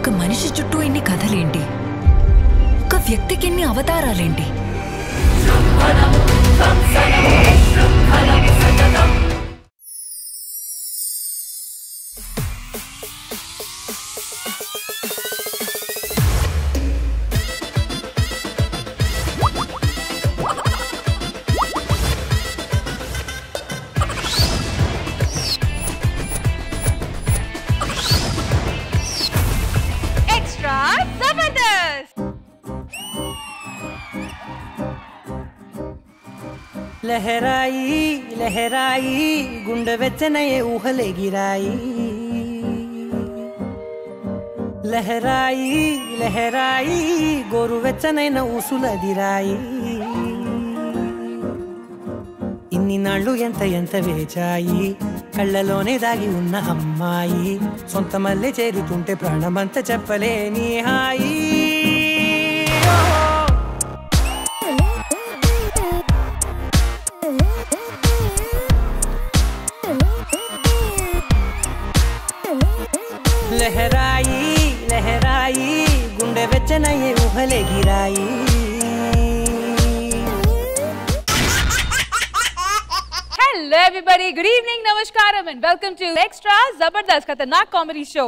ఒక మనిషి చుట్టూ ఇన్ని కథలేంటి, ఒక వ్యక్తికి ఇన్ని అవతారాలేంటి? लहराई लहराई गुंड वेच्चनये ऊहले गिराई लहराई लहराई गोरु वेच्चनैन ऊसुलदिराई इन्नि नाळ्ळु ಎಂತ ಎಂತ వేచాయి కళ్ళలోనే దాగి ఉన్న అమ్మాయి సొంత మల్లె చేరుతుంటే ప్రాణమంత చెప్పలేని హాయి लहराई लहराई गुंडे वेच्चनये ऊहले गिराई Hello everybody, good evening, namaskaram and welcome to Extra Zabardast Khatarnak Comedy Show.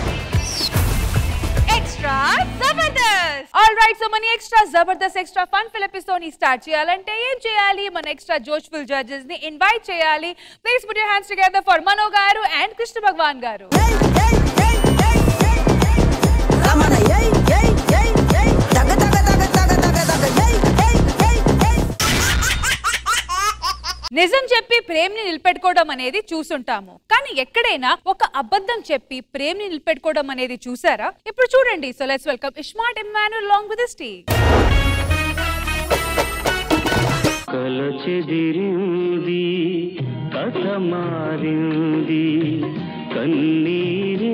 Extra Zabardast! Alright, so mani Extra Zabardast Extra Fun Fill episode ni start cheyalante em cheyali mana extra joshful judges ni invite cheyali. Please put your hands together for Mano garu and Krishna Bhagwan garu. నిజం చెప్పి ప్రేమని నిలబెట్టుకోవడం అనేది చూసుంటాము, కానీ ఎక్కడైనా ఒక అబద్ధం చెప్పి ప్రేమని నిలబెట్టుకోవడం అనేది చూసారా? ఇప్పుడు చూడండి. So let's welcome iSmart Emmanuel along with his team. కలచెదిరింది కథమారింది కన్నీరు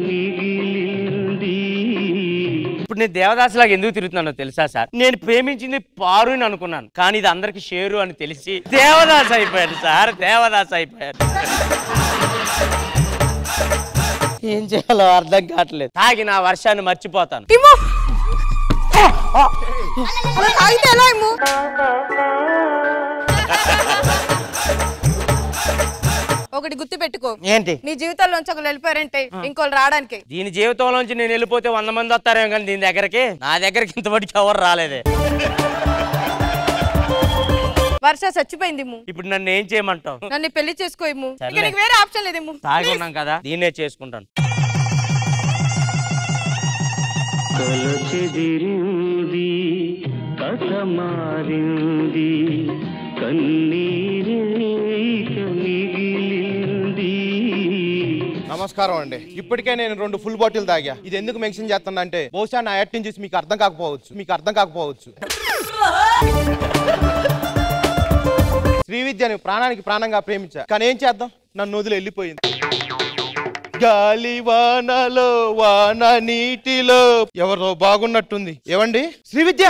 మిగిలింది. ఇప్పుడు నేను దేవదాసులాగా ఎందుకు తిరుగుతున్నానో తెలుసా సార్? నేను ప్రేమించింది పారు అని అనుకున్నాను, కానీ ఇది అందరికి షేరు అని తెలిసి దేవదాస్ అయిపోయాడు సార్. దేవదాస్ అయిపోయాడు. ఏం చేయాలో అర్థం కావట్లేదు. తాగి నా వర్షాన్ని మర్చిపోతాను. ఒకటి గుర్తు పెట్టుకో, ఏంటి? నీ జీవితంలోంచి ఒకరు వెళ్ళిపోయారంటే ఇంకోళ్ళు రావడానికి. దీని జీవితంలోంచి నేను వెళ్ళిపోతే 100 మంది వస్తారేమో, కానీ దీని దగ్గరికి నా దగ్గరికి ఇంతవరకు ఎవరు రాలేదే. వర్ష చచ్చిపోయింది. ఇప్పుడు నన్ను ఏం చేయమంటావు? నన్ను పెళ్లి చేసుకోము, సర్లే. నీకు వేరే ఆప్షన్ లేదు. తాగి ఉన్నాం కదా, దీన్నే చేసుకుంటాను. కలచెదిరింది కథమారింది కన్నీరు మిగిలింది. నమస్కారం అండి. ఇప్పటికే నేను 2 ఫుల్ బాటిల్ తాగా. ఇది ఎందుకు మెన్షన్ చేస్తున్నా అంటే బహుశా నా యాక్టింగ్ చూసి మీకు అర్థం కాకపోవచ్చు. శ్రీవిద్యని ప్రాణానికి ప్రాణంగా ప్రేమించా, కానీ ఏం చేద్దాం, నన్ను వదిలి వెళ్ళిపోయింది. గాలి వానలో వాన నీటిలో ఎవరో బాగున్నట్టుంది. ఏవండి శ్రీవిద్య?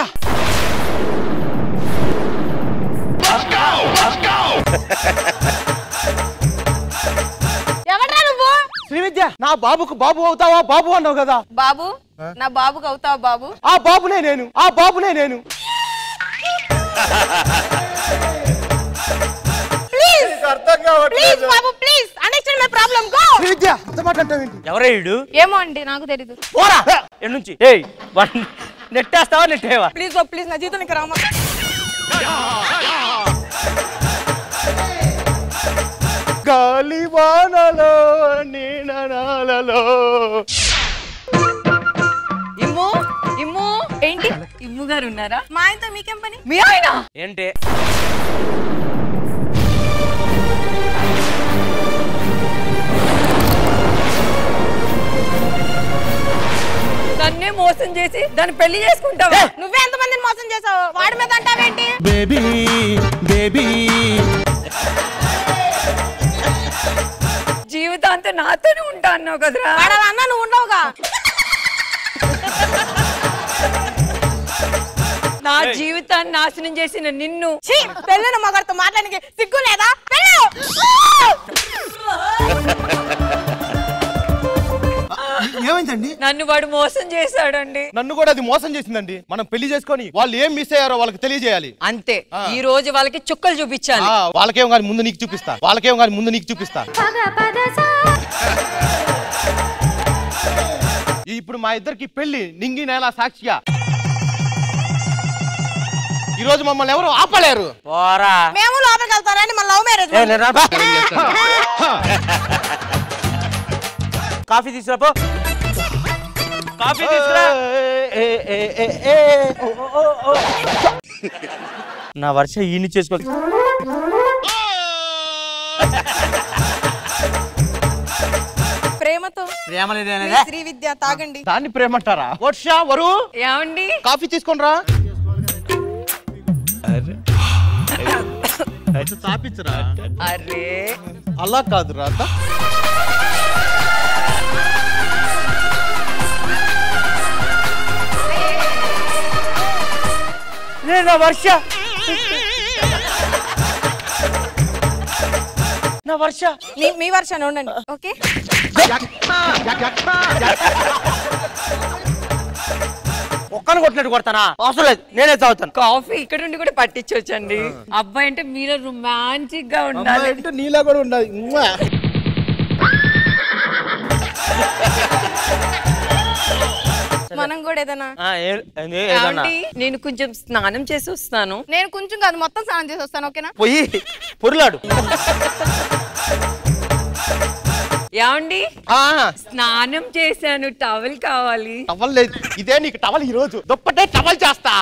ఎవడ్రా నువ్వు? శ్రీవిద్య, నా బాబుకు బాబు అవుతావా? బాబు అన్నావు కదా. బాబు, నా బాబుకు అవుతావా? బాబు, ఆ బాబునే నేను. Please Babu, please understand my problem. Go. Srividya, అంత మాట అంటావేంటి? ఎవరే ఇడు? ఏమో అండి, నాకు తెలీదు. పోరా ఎన్ను నుంచి. ఏయ్ నెట్టేస్తావా? నెట్టేవా? ప్లీజ్ ప్లీజ్, నా జీవితానికి రామా. గాలి వానలో నీడనాలలో. ఇమ్ము ఏంటి? ఇమ్ము గారు ఉన్నారా? మా ఆయనతో మీకేం పని? మీ ఆయన ఏంటి? నన్నే మోసం చేసి దాన్ని పెళ్లి చేసుకుంటావా? నువ్వే ఎంత మందిని మోసం చేసావు? వాడి మీద అంటావేంటి? బేబీ జీవితాంతం నాతోనే ఉంటా అన్నావు కదరా. అన్న నువ్వు ఉండవుగా. నా జీవితాన్ని నాశనం చేసిన నిన్ను పెళ్ళిన మగడితో మాట్లాడానికి సిగ్గు లేదా? ఏమైందండి? నన్ను వాడు మోసం చేశాడండి. నన్ను కూడా అది మోసం చేసిందండి. మనం పెళ్లి చేసుకొని వాళ్ళు ఏం మిస్ అయ్యారో వాళ్ళకి తెలియజేయాలి. అంతే, ఈ రోజు వాళ్ళకి చుక్కలు చూపించాలి. వాళ్ళకేం కానీ ముందు నీకు చూపిస్తా. ఇప్పుడు మా ఇద్దరికి పెళ్లి నింగి నేల సాక్షిగా. ఈ రోజు మమ్మల్ని ఎవరు ఆపలేరు. పోరా మేము లోపలికి వెళ్తారని మన లవ్ మ్యారేజ్. కాఫీ తీసుకురా. కాఫీ తీసుకురా. నా వర్ష ఈయన్ని చేసుకో. ప్రేమతో ప్రేమ శ్రీ విద్య తాగండి. దాన్ని ప్రేమంటారా? వర్ష వరు ఏమండి కాఫీ తీసుకొని రా. అరే అలా కాదు రా. నా వర్ష నా వర్ష మీ వర్షాన్ని ఉండండి. ఓకే ఒక్కను కొట్టినట్టు కొడతానా? అవసరం లేదు, నేనే తాగుతాను. కాఫీ ఇక్కడ నుండి కూడా పట్టించొచ్చండి. అబ్బాయి అంటే మీలో రొమాంటిక్ గా ఉండాలి. నీలా కూడా ఉండాలి. మనం కూడా ఏదైనా. నేను కొంచెం స్నానం చేసి వస్తాను. నేను కొంచెం కాదు, మొత్తం స్నానం చేసి వస్తాను. ఓకేనా? పోయి పొరులాడు. ఏమండి స్నానం చేశాను, టవల్ కావాలి. టవల్ లేదు, ఇదే నీకు టవల్. ఈ రోజు దుప్పటే టవల్ చేస్తా.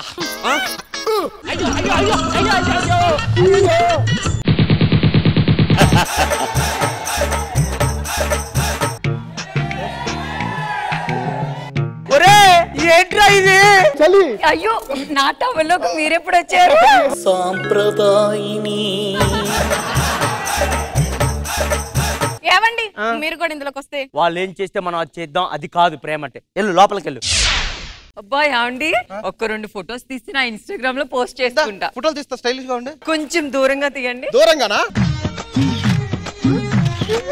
ఏంట్రా ఇది? అయ్యో నా టవల్లోకి మీరెప్పుడు వచ్చారు? సాంప్రదాయిని. ఏమండి మీరు కూడా ఇందులోకి వస్తే? వాళ్ళు ఏం చేస్తే మనం అది చేద్దాం. అది కాదు ప్రేమ అంటే. వెళ్ళు లోపలికి వెళ్ళు. అబ్బాయి ఏమండి ఒక్క 2 ఫొటోస్ తీసి నా ఇన్స్టాగ్రామ్ లో పోస్ట్ చేసుకుంటా. ఫోటోలు తీస్తా, స్టైలిష్ గా ఉండే. కొంచెం దూరంగా తీయండి. దూరంగానా?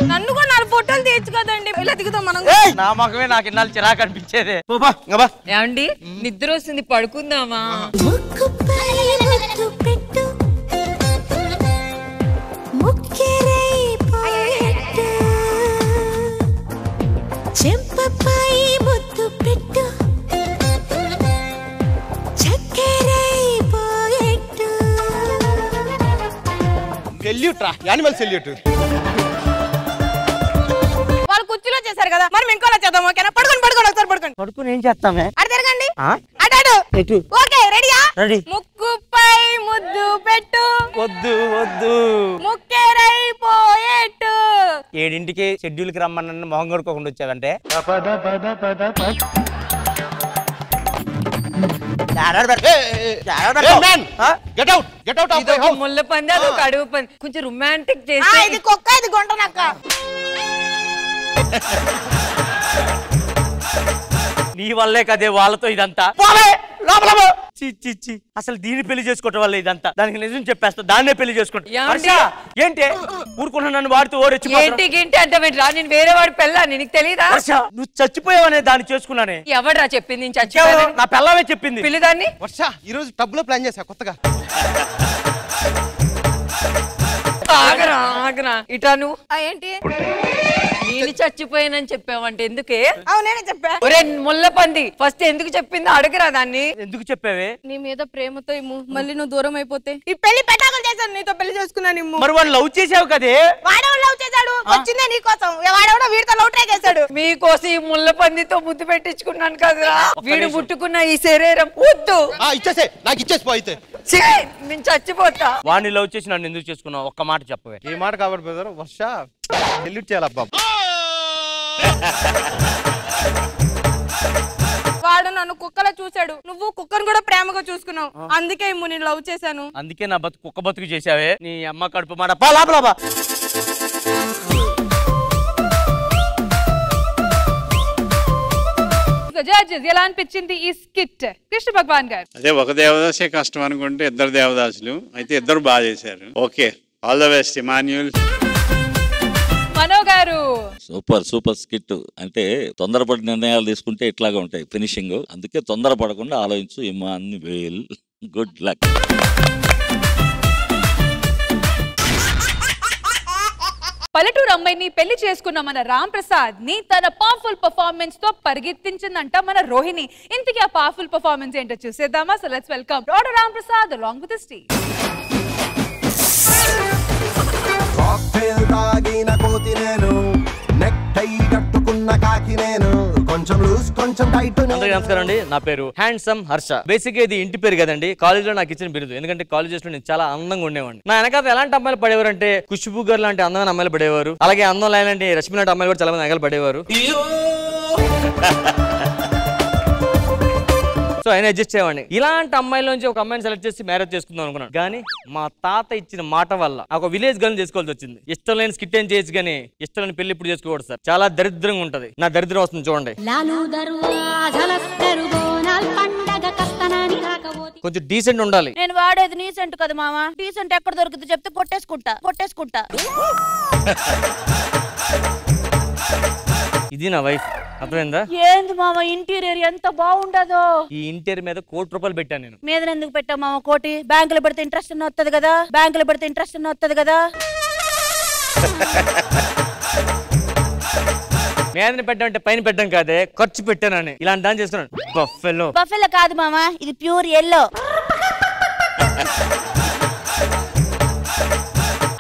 నన్ను కూడా 4 ఫోటోలు తీయచ్చు కదండి. ఇలా దిగుతాం మనం. నా మగమే నాకు ఇన్నాళ్ళు చిరాకు అనిపించేదే. ఏమండి నిద్ర వస్తుంది, పడుకుందామా? సెల్యూట్ రా, యానిమల్ సెల్యూట్. వాళ్ళు కుర్చీలో చేశారు కదా, మరి ఇంకోలా చేద్దాం. ఓకేనా? పడుకోండి ఒకసారి పడుకోండి. పడుకుని ఏం చేస్తామే? అటు తిరగండి. అటు. ఓకే రెడీయా? రెడీ. ముక్కుపై ముద్దు పెట్టు. వద్దు వద్దు. ముక్కేరైపోయేట్టు. 7ంటికి షెడ్యూల్కి రమ్మన్న మొహం కొడుకోకుండా వచ్చావంటే. ముళ్ళ పంది, అది ఒక అడుగు పంది. కొంచెం రొమాంటిక్ చేసి. ఇది కుక్క, ఇది గొంట నక్క. నీ వల్లే కదే వాళ్ళతో ఇదంతా. అసలు దీన్ని పెళ్లి చేసుకోవటం వల్ల ఇదంతా. దానికి నిజం చెప్పేస్తా, దాన్నే పెళ్లి చేసుకుంటా. ఏంటి ఊరుకున్నా నన్ను వాడితో ఓడొచ్చి ఏంటి అంటే నేను వేరే వాడి పెళ్ళాన్ని, నీకు తెలీదా? నువ్వు చచ్చిపోయావనే దాన్ని చేసుకున్నానే. ఎవడ్రా చెప్పింది నేను చచ్చిపోయాను? నా పెళ్ళామే చెప్పింది. పిల్లిదాన్ని. వర్ష ఈ రోజు టబ్ లో ప్లాన్ చేశా కొత్తగా. ఆగరా ఇటా నువ్వు. ఏంటి నేను చచ్చిపోయానని చెప్పావంటే ఎందుకే? అవునే చెప్పా. ఒరే ముళ్ళ పంది, ఫస్ట్ ఎందుకు చెప్పిందో అడగరా దాన్ని. ఎందుకు చెప్పావే? నీ మీద ప్రేమతో మళ్ళీ నువ్వు దూరం అయిపోతే ఈ పెళ్లి పెటాకులు చేశాను, నీతో పెళ్లి చేసుకున్నాను. మరి వాడు లవ్ చేసావు కదే. వాడెవడు లవ్ చేశాడు? వచ్చిందే నీకోసం. వాడెవడో వీడితో లవ్ ట్రై చేశాడు. మీకోసం ఈ ముళ్ళ పందితో ముద్దు పెట్టించుకున్నాను కదా. వీడు ముట్టుకున్న ఈ శరీరం వద్దు. ఇచ్చేసే, నాకు ఇచ్చేసి పోయితే నేను చచ్చిపోతా. వాడిని లవ్ చేసి నన్ను ఎందుకు చేసుకున్నావు? ఒక్క మాట చెప్పవే. ఏ మాట కాబట్టి బ్రదర్ వర్ష సెల్యూట్ చేయాలబ్బా. వాడు నన్ను కుక్కలా చూశాడు, నువ్వు కుక్కను కూడా ప్రేమగా చూసుకున్నావు. అందుకే నేను లవ్ చేశాను. అందుకే నా బతుకు కుక్క బతుకు చేసావే. నీ అమ్మ కడుపు మాట పాలాపలాబా. జడ్జెస్ ఎలా అనిపించింది ఈ స్కిట్? కృష్ణ భగవాన్ గారు. అదే ఒక దేవదాసే కష్టం అనుకుంటే 2 దేవదాసులు అయితే 2 బాగా చేశారు. Okay, all the best Emmanuel. Mano గారు సూపర్ స్కిట్. అంటే తొందరపడి నిర్ణయాలు తీసుకుంటే ఇట్లాగా ఉంటాయి ఫినిషింగ్. అందుకే తొందరపడకుండా ఆలోచించు. Emmanuel, good luck. పల్లెటూరు అమ్మాయిని పెళ్లి చేసుకున్న మన రామ్ ప్రసాద్ ని తన పవర్ఫుల్ పర్ఫార్మెన్స్ తో పరిగెత్తించిందంట మన రోహిణి. ఇంతకీ ఆ పవర్ఫుల్ పర్ఫార్మెన్స్ ఏంటో చూసేద్దామా? So let's welcome doctor Ram Prasad along with his team. అందరికీ నమస్కారం అండి. నా పేరు హ్యాండ్సమ్ హర్ష. బేసిక్ ఇది ఇంటి పేరు కదండి, కాలేజ్ లో నాకు ఇచ్చిన బిరుదు. ఎందుకంటే కాలేజెస్ లో నేను చాలా అందంగా ఉండేవాడిని. నా వెనకాల ఎలాంటి అమ్మాయిలు పడేవారు అంటే ఖుష్బూ గారు లాంటి అందమైన అమ్మాయిలు పడేవారు. అలాగే అందం లాంటి రష్మి లాంటి అమ్మాయిలు కూడా చాలా మంది వెనకాల పడేవారు. సో ఆయన అడ్జస్ట్ చేయవాడిని. ఇలాంటి అమ్మాయిల నుంచి ఒక అమ్మాయిని సెలెక్ట్ చేసి మ్యారేజ్ చేసుకుందాం అనుకున్నాను. కానీ మా తాత ఇచ్చిన మాట వల్ల ఒక విలేజ్ గర్ల్ చేసుకోవాల్సి వచ్చింది. ఇష్టం లేని స్కిట్ ఏం చేయొచ్చు కానీ ఇష్టం లేని పెళ్లి ఇప్పుడు చేసుకోకూడదు సార్. చాలా దరిద్రంగా ఉంటది. నా దరిద్రం వస్తుంది చూడండి. కొంచెం డీసెంట్ ఉండాలి. నేను వాడేది నీసెంట్ కదా మామ. డీసెంట్ ఎక్కడ దొరుకుతుంది చెప్తే కొట్టేసుకుంటా. ఇది నా వైఫ్. అర్థమైందా? ఏంది మామ ఇంటీరియర్ ఎంత బాగుండదో. ఈ ఇంటీరియర్ మీద ₹1,00,00,000 పెట్టాను నేను. మీద ఎందుకు పెట్టావు మామ కోటి? బ్యాంకులో పెడితే ఇంట్రెస్ట్ వస్తుంది కదా. మీద పెట్టామంటే పైన పెట్టాం కాదే, ఖర్చు పెట్టానని. ఇలాంటి దాన్ని చేసుకున్నాను. బఫెలో కాదు మామ, ఇది ప్యూర్ ఎల్లో.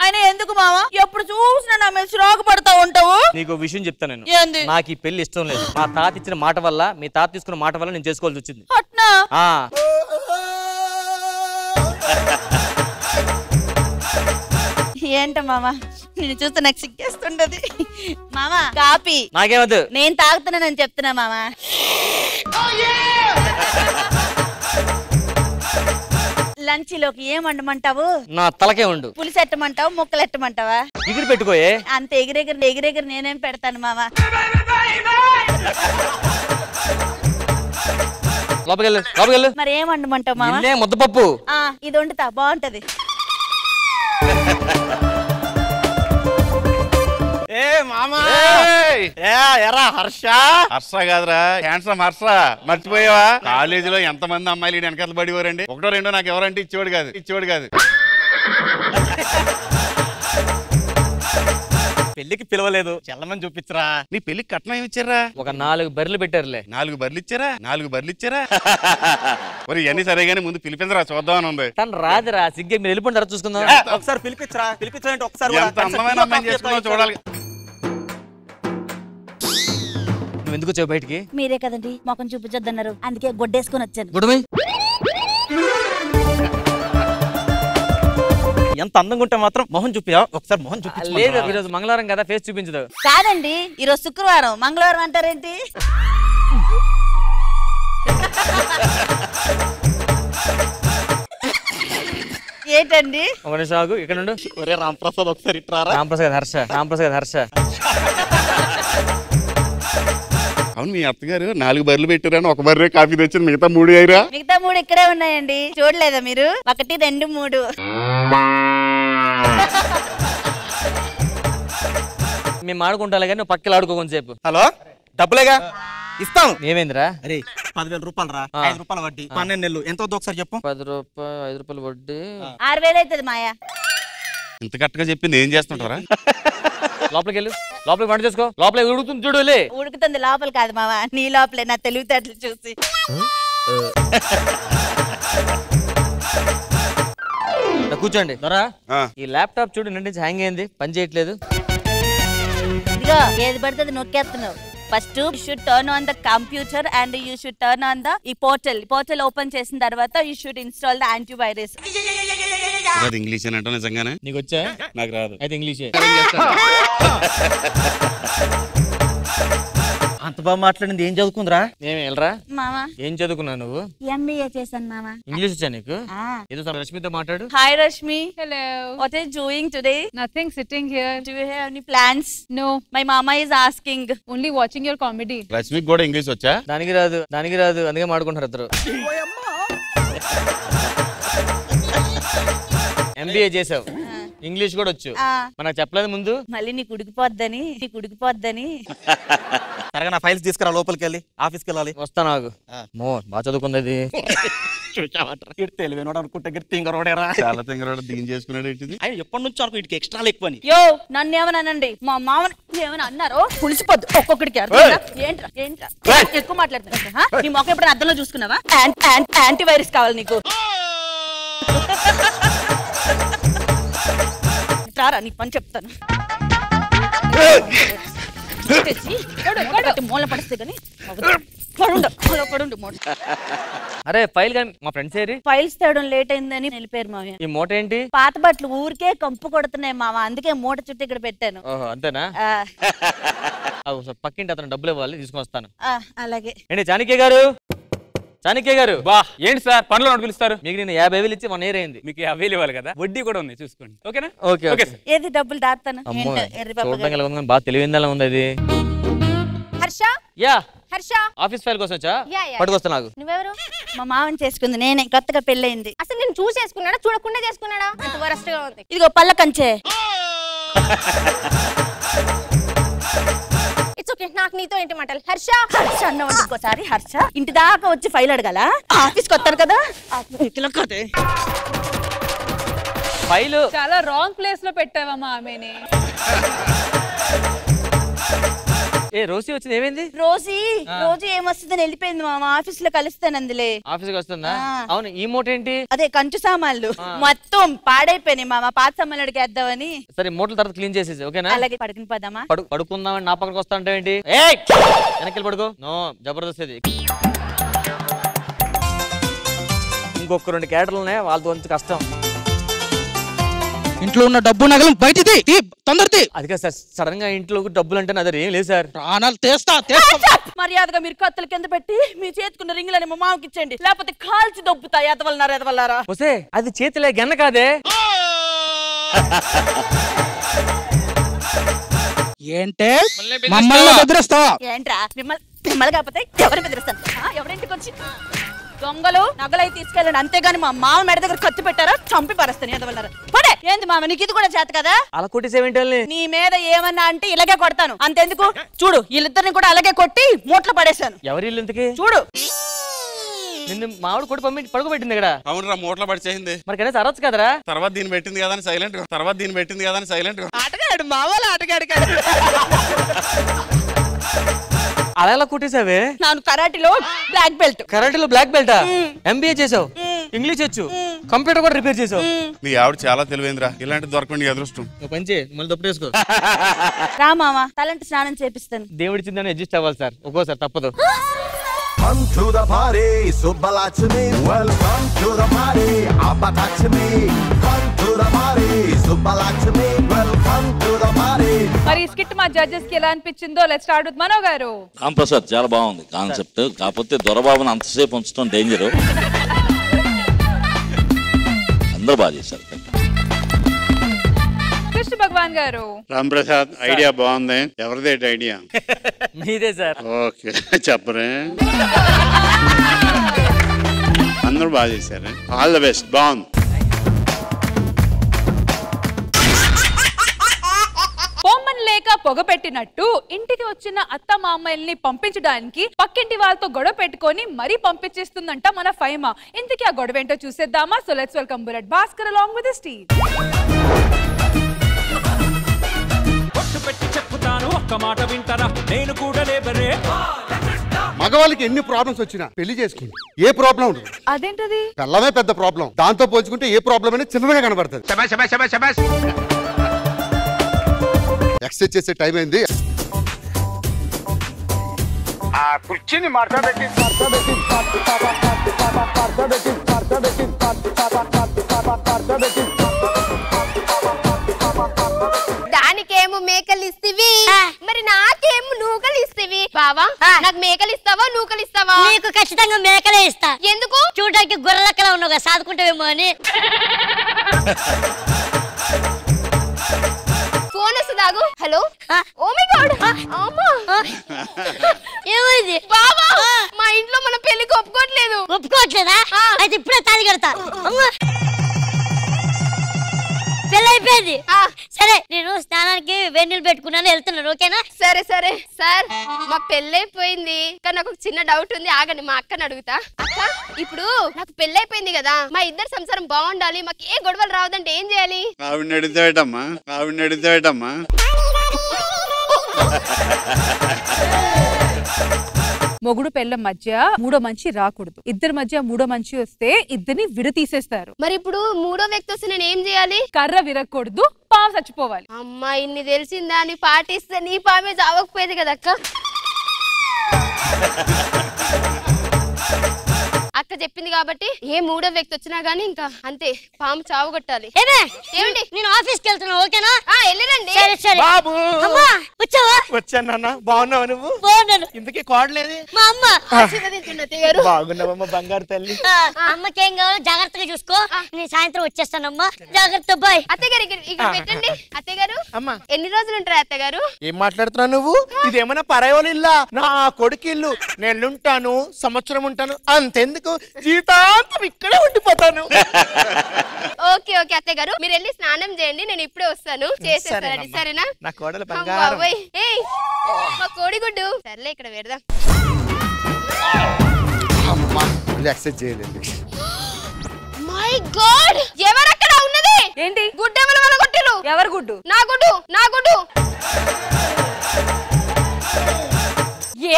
ఆయన ఎందుకు మామ ఎప్పుడు చూసినా నా మీద చిరాకు పడతా ఉంటావు? నీకు విషయం చెప్తాను నేను. ఏంది? నాకు ఈ పెళ్లి ఇష్టం లేదు. మా తాత ఇచ్చిన మాట వల్ల, మీ తాత తీసుకున్న మాట వల్ల నేను చేసుకోవాల్సి వచ్చింది. అట్నా? ఏంట మామ నేను చూస్తే నాకు సిగ్గేస్తుంటది. మామ కాపీ నాకేమద్దు. నేను తాగుతున్నానని చెప్తున్నా మామ. లంచ్ లోకి ఏం వండమంటావు? నా తలకే ఉండు. పులుసు ఎట్టమంటావు, ముక్కలు ఎట్టమంటావా? ఎగిరి పెట్టుకోయే. అంత ఎగిరెగిరి నేనేం పెడతాను మామ. లోపలికెళ్ళు. మరి ఏం వండమంటావు మామ? ముద్దపప్పు. ఇది వండుతా, బాగుంటది. హర్ష కాదురా, హ్యాండ్సమ్ హర్ష. మర్చిపోయావా? కాలేజీలో ఎంత మంది అమ్మాయిలు వెనకాల పడివారండి. ఒకటో రెండో నాకు ఎవరంటే ఇచ్చేవాడు కాదు. పెళ్లికి పిలవలేదు, చల్లమని చూపించరా. నీ పెళ్లికి కట్నం ఏమి ఇచ్చారా? ఒక 4 బర్రెలు పెట్టారులే. 4 బర్రెలు ఇచ్చారా? మరి ఇవన్నీ సరే గానీ ముందు పిలిపించరా, చూద్దామని ఉంది. తను రాదురా, సిగ్గే. మీరు వెళ్ళిపోయిన తర్వాత చూసుకుందాం. ఒకసారి పిలిపించండి. ఒకసారి ఎంత అందమైన అమ్మాయిని చేసుకున్నావు చూడాలి. నువ్వు ఎందుకు వచ్చావు బయటికి? మీరే కదండి మొఖం చూపించొద్దన్నారు, అందుకే గొడ్డేసుకుని వచ్చాను. గుడమై ఎంత అందంగా ఉంటే మాత్రం మొహం చూపియా? ఒకసారి మొహం చూపించు. లేదు, ఈరోజు మంగళవారం కదా, ఫేస్ చూపించదు. కాదండి ఈరోజు శుక్రవారం, మంగళవారం అంటారేంటి? ఏంటండి? ఒక నిమిషం ఆగు, ఇక్కడ నుండు. ఒరే రాంప్రసాద్ ఒకసారి ఇట్రారా. రాంప్రసాద్ హర్ష. అవును, మీ అత్తగారు 4 బర్రెలు పెట్టారని ఒక బర్రె కాఫీ తెచ్చింది, మిగతా 3 అయ్యారా? మిగతా 3 ఇక్కడే ఉన్నాయండి, చూడలేదా మీరు? 1, 2, 3. మేము ఆడుకుంటాలే కానీ నువ్వు పక్కకి ఆడుకో కొంచెంసేపు. హలో, డబ్బులేగా ఇస్తాం. ఏమేందిరా? అరే 10,000 రూపాయలు రా. 5 రూపాయల వడ్డీ. 12 నెలలు ఎంత వద్దు ఒకసారి చెప్పు. 10 రూపాయలు, 5 రూపాయలు వడ్డీ, 6,000 అవుతుంది మాయా. ఇంత కరెక్ట్గా చెప్పింది ఏం చేస్తుంటారా? లోపలికి వెళ్ళు. లోపలికి వంట చేసుకో. లోపల ఉడుకుతుంది చూడు. ఉడుకుతుంది లోపల కాదు మావా, నీ లోపలే. నా తెలివితేటలు చూసి కూర్చోండి. ఈ ల్యాప్టాప్ చూడు, నిన్న నుంచి హ్యాంగ్ అయింది, పని చేయట్లేదు. ఇదిగో ఏది పడుతుంది నొక్కేస్తున్నావు. First you should turn on the computer and you should turn on the ఈ పోర్టల్ ఓపెన్ చేసిన తర్వాత you should install the antivirus. English అని అంటావు నిజంగానే? నీకు వచ్చా? నాకు రాదు. అయితే ఇంగ్లీషే. అంత బాగా మాట్లాడింది. ఏం చదువుకుందిరా? ఏమి వెళ్ళరా మామా? ఏం చదువుకున్నావు నువ్వు? ఎంబీఏ చేశాను మామా. ఇంగ్లీష్ వచ్చా నీకు? ఏదో రష్మితో మాట్లాడు. Hi Rashmi. Hello. What are you doing today? Nothing, sitting here. Do you have any plans? No. My mama is asking. Only watching your comedy. రష్మికి కూడా ఇంగ్లీష్ వచ్చా? దానికి రాదు, అందుకే మాడుకుంటారు ఇద్దరు. MBA చేసావు, ఇంగ్లీష్ కూడా వచ్చు ఆ. మనకు చెప్పలేదు ముందు. మళ్ళీ నీకు ఉడికిపోద్దని సరగా నా ఫైల్స్ తీసుకురా, లోపలికి వెళ్ళి ఆఫీస్కి వెళ్ళాలి. వస్తా నాకు మో బాగా చదువుకుంది. తెలివైనోడు అనుకుంటే తింగరోడేరా. చాలా తింగరోడు దీని చేసుకున్నాడు ఏంటిది. ఆయన ఎప్పటి నుంచి అనుకో వీటికి ఎక్స్ట్రా ఎక్కువ అని. యో నన్ను ఏమన్నానండి, మా మామని ఏమైనా అన్నారో పులిసిపోద్దు ఒక్కొక్కడికి. అర్థమైందా? ఏంట్రా ఎక్కువ మాట్లాడుతున్నా? నీ మొక్క ఎప్పుడైనా అద్దంలో చూసుకున్నావా? యాంటీవైరస్ కావాలి నీకు. రారా నీ పని చెప్తాను. మూల పడిస్తే గానీ పడుండు. అరే ఫైల్ కానీ మా ఫ్రెండ్స్ ఏరి ఫైల్స్ తేయడం లేట్ అయిందని వెళ్ళిపోయారు మావయ్య. ఈ మూట ఏంటి? పాత బట్టలు ఊరికే కంపు కొడుతున్నాయి మామ, అందుకే మూట చుట్టూ ఇక్కడ పెట్టాను. ఓహో అంతేనా? పక్కింటి అతను డబ్బులు ఇవ్వాలి, తీసుకొని వస్తాను. అలాగే. ఏంటి చాణక్య గారు? చాణక్య గారు బా ఏంటి సార్ పనులు పిలుస్తారు? మీకు నేను 50,000 ఇచ్చి 1 year అయింది. మీకు 50,000 ఇవ్వాలి కదా, వడ్డీ కూడా ఉంది చూసుకోండి. ఓకేనా? Okay okay. ఏది డబ్బులు దాస్తాను. చూడడానికి ఎలా ఉంది, బాగా తెలివిందలా ఉంది అది. Harsha yeah Harsha office file కోసం వచ్చా? Yeah, yeah. పట్టుకొస్తా. నాకు నువ్వెవరు? మా మామని చేసుకుంది నేనే, కొత్తగా పెళ్ళయింది. అసలు నేను చూసేసుకున్నాడా చూడకుండా చేసుకున్నాడా? అంత వరస్ట్ గా ఉంది. ఇదిగో పళ్ళ కంచే. ఇట్స్ ఓకే, నాకు నీతో ఏంటి మాటలు? హర్ష అన్నవండి ఇంకోసారి హర్ష ఇంటి దాకా వచ్చి ఫైల్ అడగాల? ఆఫీస్కి వస్తారు కదా. ఫైల్ చాలా రాంగ్ ప్లేస్ లో పెట్టావమ్మా ఆమెని. ఏ రోజీ వచ్చింది, ఏమైంది? రోజు ఏమొస్తుందని వెళ్ళిపోయింది మామ. ఆఫీస్ లో కలుస్తాను అందులే. ఆఫీస్కి వస్తుందా? అవును. ఈ మూట ఏంటి? అదే కంచు సామాన్లు మొత్తం పాడైపోయినాయి మామ, పాత సామాన్లు అడిగేద్దామని. సరే మూటల తర్వాత క్లీన్ చేసేసి ఓకేనా? అలాగే. పడుకుని పోదామా? పడుకుందామని నా పక్కకు వస్తా అంటే ఏంటి? వెనక్కి పడుకో. నో జబర్దస్త్ ఇది. ఇంకొక 2 క్యాటర్లు ఉన్నాయి, వాళ్ళతో కొంచెం కష్టం. ఇంట్లో ఉన్న డబ్బు నగలు బయటిది తొందరది. అది కాదు సార్, సడన్ గా ఇంట్లో డబ్బులు అంటే అదే ఏం లేదు సార్. ప్రాణాలు తీస్తా. మర్యాదగా మీరు కత్తుల కింద పెట్టి మీ చేతుకున్న రింగులని మా మామకి ఇచ్చేయండి, లేకపోతే కాల్చి దొబ్బుతా. ఎదవల్లారా వస్తే అది చేతిలే గన్న కాదే. ఏంటే మమ్మల్ని బెదిరిస్తావా? ఏంట్రా మిమ్మల్ని కాకపోతే ఎవరిని బెదిరిస్తాను? ఎవరింటికి వచ్చి దొంగలు నగలై తీసుకెళ్ళండి, అంతేగాని మా మామ మెడ దగ్గర కత్తి పెట్టారా చంపి పరుస్తాను. ఎదవల్లారా పడే. ఏంది మామ నీకు ఇది కూడా చేత కదా? అలా కొట్టేసేవేంటి? నీ మీద ఏమన్నా అంటే ఇలాగే కొడతాను. అంతెందుకు చూడు, వీళ్ళిద్దరిని కూడా అలాగే కొట్టి మూట్లో పడేశాను. ఎవరి ఇల్లు ఇంతకి? చూడు నిన్ను మామిడి కొట్టి పడుకోబెట్టింది ఇక్కడ. అవునరా మూటలో పడిచేసింది. మరి కనీసం అరవచ్చు కదరా? తర్వాత దీన్ని పెట్టింది కదా అని సైలెంట్. ఆటగాడు మామూలు ఆటగాడు కదా. అలా ఎలా కొట్టేసావే? ನಾನು కరాటీలో బ్లాక్ బెల్ట్. కరాటీలో బ్లాక్ బెల్టా? ఎంబీఏ చేసావు, ఇంగ్లీష్ వచ్చు, కంప్యూటర్ కూడా రిపేర్ చేసావు. మీ ఆవిడ చాలా తెలివైందిరా, ఇలాంటి దొరకండి అదృష్టం. పంచే మళ్ళీ దొప్పేసుకో. రా మామ, తలంటి స్నానం చేపిస్తాను. దేవుడిచ్చిందని అడ్జస్ట్ అవ్వాలి సార్, ఒక్కోసారి తప్పదు. Come to the party, Subbalakshmi. Welcome to the party, Abbalakshmi. Come to the party, Subbalakshmi. Welcome to the party. మరి స్కిట్ మా జడ్జెస్ కి ఎలా అనిపించిందో లెట్స్ స్టార్ట్ విత్ మనో గారు. రామ్ ప్రసాద్ చాలా బాగుంది కాన్సెప్ట్, కాకపోతే దొరబాబుని అంతసేపు ఉంచడం డేంజర్. అందరూ బాగా చేశారు. కృష్ణ భగవాన్ గారు. రామ్ ప్రసాద్ ఐడియా బాగుంది. ఎవరిదే ఐడియా? మీదే సార్. ఓకే చెప్పరే. అందరూ బాగా చేశారు. All the best. బాగుంది. పొమ్మని లేక పొగ పెట్టినట్టు ఇంటికి వచ్చిన అత్త మామయ్యల్ని పంపించడానికి పక్కింటి వాళ్ళతో గొడవ పెట్టుకొని మరీ పంపించేస్తుందంట మన ఫైమా. ఇంతకీ ఆ గొడవ ఏంటో చూసేద్దామా? So let's welcome bullet Bhaskar along with Steve. పెట్టి చెప్పుతాను ఒక్క మాట వింటారా? నేను కూడా లేబరే. మగవాళ్ళకి ఎన్ని ప్రాబ్లమ్స్ వచ్చినా పెళ్లి చేసుకుంది ఏ ప్రాబ్లం ఉండదు. అదేంటది? పిల్లమే పెద్ద ప్రాబ్లం. దాంతో పోల్చుకుంటే ఏ ప్రాబ్లం అనేది చిన్నగా కనబడుతుంది. ఎక్సర్సైజ్ చేసే టైం అయింది. కుర్చీని మాట్లాడబెట్టి దానికేమో మేకలు ఇస్తవి, మరి నాకేమో నూకలు ఇస్తవి. బావా నాకు మేకలు ఇస్తావా నూకలు ఇస్తావా? నీకు ఖచ్చితంగా మేకలే ఇస్తా. ఎందుకు? చూడడానికి గొర్రెలక్కలా ఉన్నావు, సాదుకుంటావేమో అని. ఫోన్ వస్తుందాగు. హలో. Oh my god. అమ్మా ఏమైంది? బావా మా ఇంట్లో మన పెళ్లికి ఒప్పుకోవట్లేదు. ఒప్పుకోవట్లేదా? అయితే ఇప్పుడే తాళి కడతా. పెళ్ళైపోయి అయిపోయింది సరే నేను స్నానానికి వేడి నీళ్ళు పెట్టుకున్నాను వెళ్తున్నాను ఓకేనా సరే సరే సార్ మా పెళ్ళైపోయింది కానీ నాకు ఒక చిన్న డౌట్ ఉంది ఆగండి మా అక్కని అడుగుతా అక్క ఇప్పుడు నాకు పెళ్ళైపోయింది కదా మా ఇద్దరు సంసారం బాగుండాలి మాకు ఏ గొడవలు రావద్దంటే ఏం చేయాలి ఆవిడ అడిగితేటమ్మా మొగుడు పెళ్ళం మధ్య మూడో మంచి రాకూడదు ఇద్దరి మధ్య మూడో మంచి వస్తే ఇద్దరిని విడతీసేస్తారు మరి ఇప్పుడు మూడో వ్యక్తి వస్తే నేను ఏం చేయాలి కర్ర విరగకూడదు పాము చచ్చిపోవాలి అమ్మా ఇన్ని తెలిసిందా అని పాటిస్తే నీ పామే చావకపోయేది కదా అక్క అక్క చెప్పింది కాబట్టి ఏ మూడో వ్యక్తి వచ్చినా గానీ ఇంకా అంతే పాము చావు కొట్టాలి ఏమండి నేను ఆఫీస్కి వెళ్తున్నా ఓకేనా వెళ్ళరండి సరే సరే బాబు అమ్మా వచ్చావా వచ్చాను నాన్న బాగున్నావు నువ్వు బాగున్నాను ఇందుకే కోడలేది మా అమ్మ బాగున్నావమ్మా బంగారు తల్లి అమ్మకి ఏం కావాలో జాగ్రత్తగా చూసుకో నేను సాయంత్రం వచ్చేస్తానమ్మా జాగ్రత్త బాయ్ అత్తయ్య గారు ఇక్కడ పెట్టండి అత్తయ్య గారు అమ్మా ఎన్ని రోజులు ఉంటారు అత్తయ్య గారు ఏం మాట్లాడుతున్నావు నువ్వు ఇదేమన్నా పరాయోలు ఇల్లా నా కొడుకు ఇల్లు నేనుంటాను సంవత్సరం ఉంటాను అంతెందుకు జీవితాంతం ఇక్కడే ఉండిపోతాను ఓకే ఓకే అత్తయ్య గారు మీరు వెళ్ళి స్నానం చేయండి నేను ఇప్పుడే వస్తాను చేసేస్తానండి సరేనా నా కోడలు బంగారం ఏయ్ మా కోడిగుడ్డు సర్లే ఇక్కడ పెడదాం యాక్సెప్ట్ చేయలేదు మై గాడ్ ఎవరు అక్కడ ఉన్నది ఏంటి గుడ్డు ఎవరు వలగొట్టిరు ఎవరు గుడ్డు నా గుడ్డు నా గుడ్డు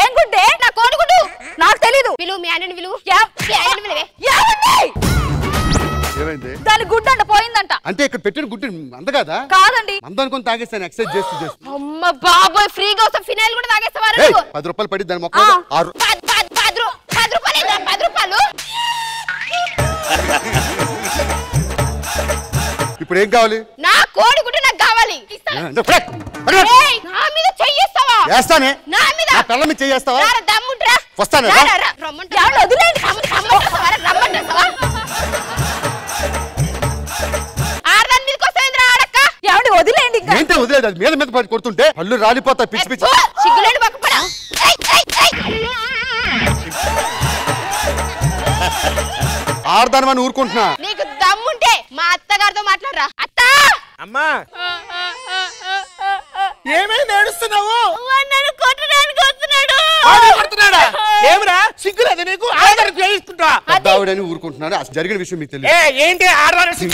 ఏం గుడ్డే నా కోడిగుడ్డు నాకు తెలీదు విలువ మీ ఆయనని విలువ ఏమైంది దాని గుడ్డు అంట పోయిందంట అంటే ఇక్కడ పెట్టిన గుడ్డు అంద కదా కాదండి అందనుకొని తాగేస్తాను ఎక్సైజ్ చేస్తూ అమ్మ బాబోయ్ ఫ్రీగా వస్తా ఫినాయిల్ కూడా తాగేస్తావారు 10 రూపాయలు పడి దాని మొక్క 6 10 రూపాయలు ఇప్పుడు ఏం కావాలి నా కోడిగుడ్డు నాకు కావాలి నా మీద చెయ్యేస్తావా వేస్తానే నా మీద నా పిల్ల మీద చెయ్యేస్తావా దమ్ముంట్రా వస్తాను వదిలేండి ఆడదాని మీదకి వస్తాయింద్రా ఆడక్క ఏమండి వదిలేండి ఏంటో వదిలేదు అది మీద మీద పడి కొడుతుంటే పళ్ళు రాలిపోతా పిచ్చి పిచ్చి సిగ్గులేండి పక్కపడా ఆడదానమని ఊరుకుంటున్నా నీకు దమ్ముంటే మా అత్తగారితో మాట్లాడరా అత్త అమ్మా ఏమైంది ఏడుస్తున్నావు నన్ను కొట్టడానికి కొడుతున్నాడా ఏమరా సిగ్గులేదు నీకు ఆడదానికి వేయించుకుంటా పెద్దవాడని ఊరుకుంటున్నాడు అసలు జరిగిన విషయం మీకు తెలియదు ఏంటి ఆడదాని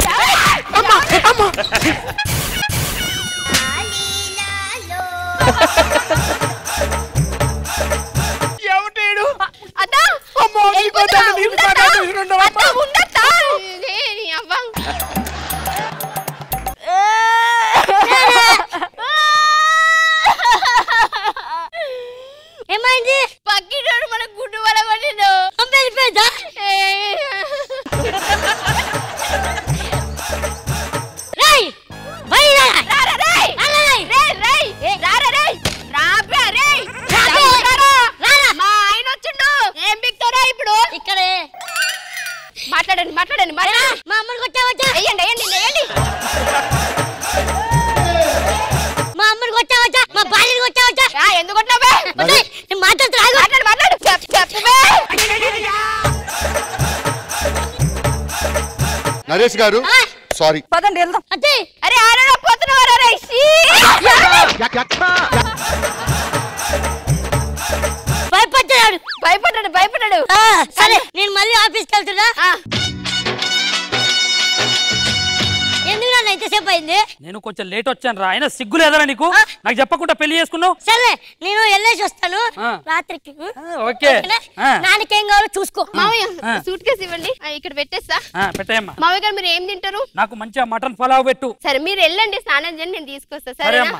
ఎవటేడు అత్త అమ్మో ఏమైంది పక్కింటోడు మన గుడ్డు వల కొట్టిండు వెళ్ళిపోయిందా రేయ్ బయరా రారా రేయ్ రేయ్ రేయ్ రారా రేయ్ రాబా రేయ్ రారా మా ఆయన వచ్చిండు ఏం బిక్తారా ఇప్పుడు ఇక్కడే మాట్లాడండి మాట్లాడండి మా అమ్మని కొట్టావచ్చా ఎయ్యండి ఎయ్యండి ఎయ్యండి మా అమ్మని కొట్టావచ్చా మా భార్యని కొట్టావచ్చా ఎందుకు కొట్టావే నేను మాట్లాడుతున్నా మాట్లాడు మాట్లాడు చెప్పవే నరేష్ గారు సారీ పదండి వెళ్దాం అదే అరే ఆడరా పోతున్నావరా రే భయపడ్డాడు భయపడ్డాడు భయపడ్డాడు సరే నేను మళ్ళీ ఆఫీస్కి వెళ్తున్నా ఎందుకు నన్ను ఇంతసేపు అయింది నేను కొంచెం లేట్ వచ్చాను రా అయినా సిగ్గు లేదరా నీకు నాకు చెప్పకుండా పెళ్లి చేసుకున్నావు సరే నేను వెళ్ళేసి వస్తాను రాత్రికి ఓకే నాన్నకేం కావాలో చూసుకో మామయ్య సూట్ కేసు ఇవ్వండి ఇక్కడ పెట్టేస్తా పెట్టేయమ్మా మామయ్య గారు మీరు ఏం తింటారు నాకు మంచిగా మటన్ పలావ్ పెట్టు సరే మీరు వెళ్ళండి స్నానం చేయండి నేను తీసుకొస్తా సరేనా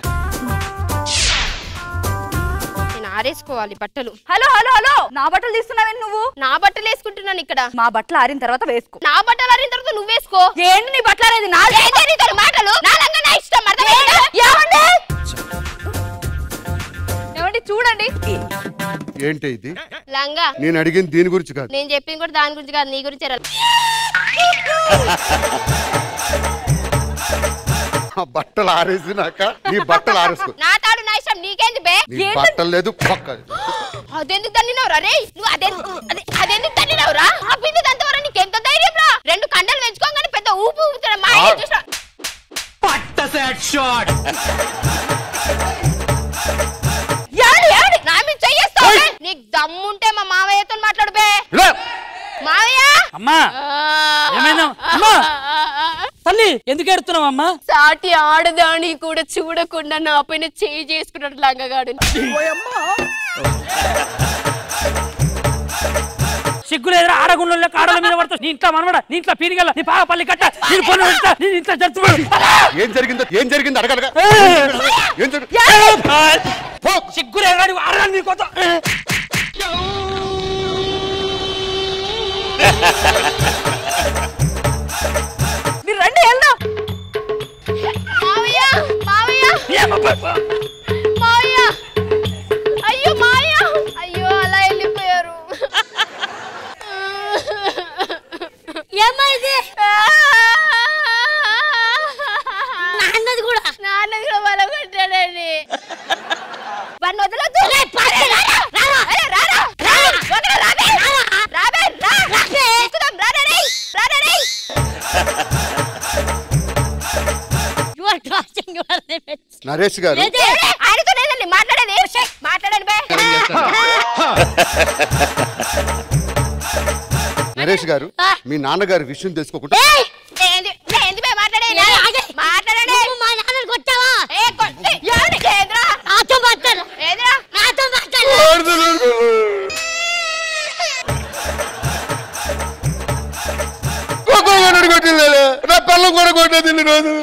నేను ఆరేసుకోవాలి బట్టలు హలో హలో హలో నా బట్టలు తీస్తున్నావేంటి నువ్వు నా బట్టలు వేసుకుంటున్నాను ఇక్కడ మా బట్టలు ఆరిన తర్వాత వేసుకో నా బట్టలు ఆరిన తర్వాత నువ్వు వేసుకో ఏంటి నీ బట్టలు ఆరేది నా మాటలు నా లంగా నా ఇష్టం ఏమండి చూడండి ఏంటి ఇది లంగా నేను అడిగింది దీని గురించి కాదు నేను చెప్పింది కూడా దాని గురించి కాదు నీ గురించి బట్టలు ఆరేసినాక నీ బట్టలు ఆరేసుకో నా తాడు నా ఇష్టం నీకేంది బే నీ బట్టలు లేదు పక్క అదెందుకు తన్నినవురా రే నువ్వు అదెందుకు తన్నినవురా ఆ బిందు దంతవరా నీకెంత ధైర్యం రా 2 కండలు పెంచుకోగానే పెద్ద ఊపు ఊపుతాడు మా ఆయన చూసా షాట్. నా మీద చెయ్యేస్తావు నీకు దమ్ముంటే మా మావయ్యతో మాట్లాడు బే. మావయ్య అమ్మా ఏమైనా అమ్మా తల్లి ఎందుకు ఎడుతున్నావు అమ్మా? సాటి ఆడదాని కూడా చూడకుండా నా పైన చేయి చేసుకున్నాడు లంగగాడు. సిగ్గులేదురా ఆడగుండలో కాడల మీద పడతా. నీ ఇంట్లో మనవడ, నీ ఇంట్లో పీరిగల, నీ పాప పల్లి కట్ట, నీ పొన్ను వెంట, నీ ఇంట్లో జడుతున్నాడు. ఏం జరిగింది అడగలగా? సిగ్గులేదురా నువ్వు ఆడగాలి నీ కొత్త. మీరు రండి వెళ్దాం. మావయ్య మావయ్య మావయ్య అయ్యో మావయ్య అయ్యో అలా వెళ్ళిపోయారు. ఏమైంది? నాన్నది కూడా బలగొట్టాడండి. వాడిని వదలొద్దు. నరేష్ గారు ఆయనతో లేదండి మాట్లాడండి మాట్లాడండి బే. నరేష్ గారు మీ నాన్నగారి విషయం తెలుసుకోకుండా నా పిల్లలు కూడా కొట్టేది ఇన్ని రోజులు.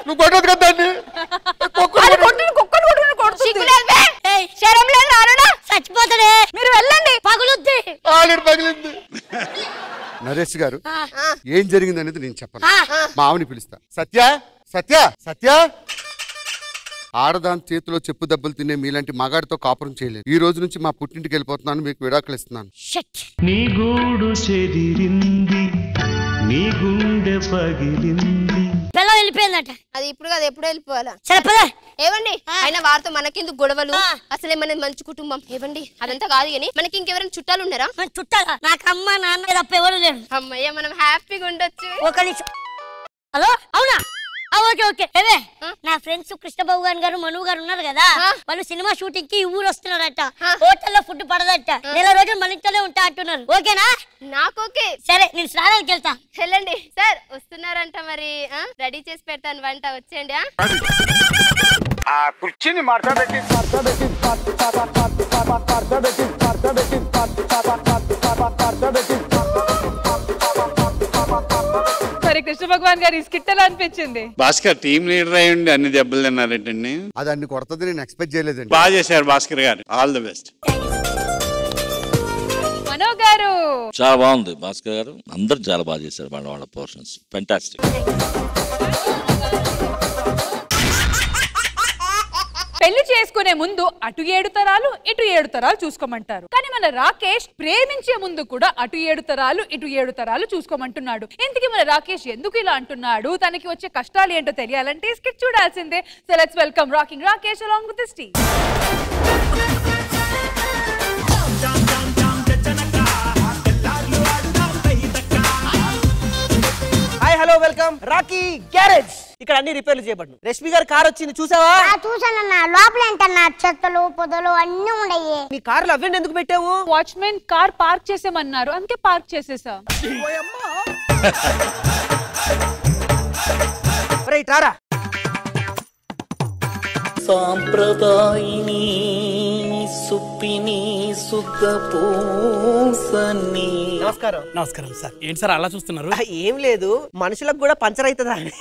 నువ్వు కొట్టదు కదా చచ్చిపోతాడే. మీరు వెళ్ళండి పగులుద్ది. పగిలింది. నరేష్ గారు ఏం జరిగింది అనేది నేను చెప్పను. మా ఆవిని పిలుస్తా. సత్య సత్య సత్య ఆడదాని చేతిలో చెప్పు దెబ్బలు తినే మీలాంటి మగాడితో కాపురం చేయలేదు. ఈ రోజు నుంచి మా పుట్టింటికి వెళ్ళిపోతున్నాను. మీకు విడాకులు ఇస్తున్నాను. నీ గూడు చెదిరింది, నీ గుండె పగిలింది. పిల్లలు వెళ్ళిపోయిందట. అది ఇప్పుడు కదా ఎప్పుడు వెళ్ళిపోవాలా? సరే ఏవండి అయినా వారితో మనకెందుకు గొడవలు? అసలే మన మంచి కుటుంబం. ఏవండి అదంతా కాదు కానీ మనకి ఇంకెవరైనా చుట్టాలు ఉన్నారా? చుట్టాలా? నాకు అమ్మ నాన్న తప్ప ఎవరు లేరు. అమ్మయ్య మనం హ్యాపీగా ఉండొచ్చు. ఒక నిమిషం. హలో అవునా? Okay okay. ఏవే నా ఫ్రెండ్స్ కృష్ణబాబు గారు మను గారు ఉన్నారు కదా, వాళ్ళు సినిమా షూటింగ్ కి ఊరు వస్తున్నారట. హోటల్లో ఫుడ్ పడదట. నెల రోజులు మన ఇంట్లోనే ఉంటా అంటున్నారు. ఓకేనా? నాకు ఓకే. సరే నేను స్నానానికి వెళ్తా. వెళ్ళండి. సార్ వస్తున్నారంట మరి రెడీ చేసి పెడతాను వంట. వచ్చేయండి. కుర్చీని మార్చబెట్టి మరి కృష్ణ భగవాన్ గారి స్కిట్ ఎలా అనిపించింది? భాస్కర్ టీం లీడర్ అయ్యండి అన్ని దెబ్బలు తిన్నారేంటండి. అది అన్ని కొడుతుంది నేను ఎక్స్పెక్ట్ చేయలేదండి. బాగా చేశారు భాస్కర్ గారు. All the best. మనో గారు చాలా బాగుంది. భాస్కర్ గారు అందరు చాలా బాగా చేశారు. వాళ్ళ పోర్షన్స్ ఫెంటాస్టిక్. పెళ్లి చేసుకునే ముందు అటు 7 తరాలు ఇటు 7 తరాలు చూసుకోమంటారు. కానీ మన రాకేష్ ప్రేమించే ముందు కూడా అటు 7 తరాలు ఇటు 7 తరాలు చూసుకోమంటున్నాడు. ఇంతకీ మన రాకేష్ ఎందుకు ఇలా అంటున్నాడు? తనకి వచ్చే కష్టాలు ఏంటో తెలియాలంటే స్కిట్ చూడాల్సిందే. So let's welcome rocking Rakesh along with this team. Hi hello welcome Rocky garage. ఇక్కడ అన్ని రిపేర్లు చేయబడ్డాయి. రష్మి గారి కార్ వచ్చింది చూసావా? చూసానన్నా. లోపల ఏంటన్నా చెత్తలు పొదలు అన్ని ఉన్నాయి. నీ కార్లో అవన్నీ ఎందుకు పెట్టావు? వాచ్మెన్ కార్ పార్క్ చేసేమన్నారు, అందుకే పార్క్ చేసేసా. రైట్ రారా. సాంప్రదాయిని సుప్పిని సుద్ధ పూసని. నమస్కారం. నమస్కారం సార్. ఏంటి సార్ అలా చూస్తున్నారు? ఏం లేదు, మనుషులకు కూడా పంచర్ అవుతుందా అని.